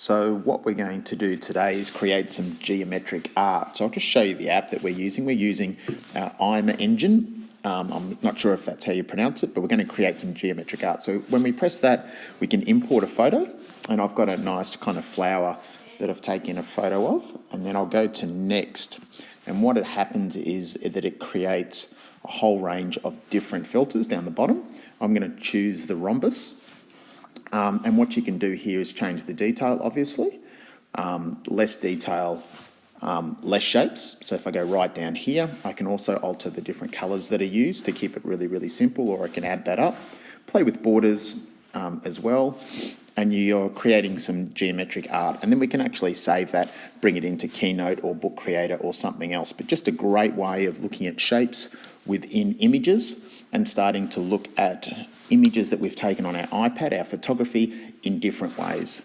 So what we're going to do today is create some geometric art. So I'll just show you the app that we're using. We're using Imaengine. I'm not sure if that's how you pronounce it, but we're going to create some geometric art. So when we press that, we can import a photo, and I've got a nice kind of flower that I've taken a photo of, and then I'll go to next. And what it happens is that it creates a whole range of different filters down the bottom. I'm going to choose the rhombus. And what you can do here is change the detail, obviously. Less detail, less shapes. So if I go right down here, I can also alter the different colours that are used to keep it really, really simple, or I can add that up. Play with borders as well. And you're creating some geometric art. And then we can actually save that, bring it into Keynote or Book Creator or something else. But just a great way of looking at shapes within images and starting to look at images that we've taken on our iPad, our photography, in different ways.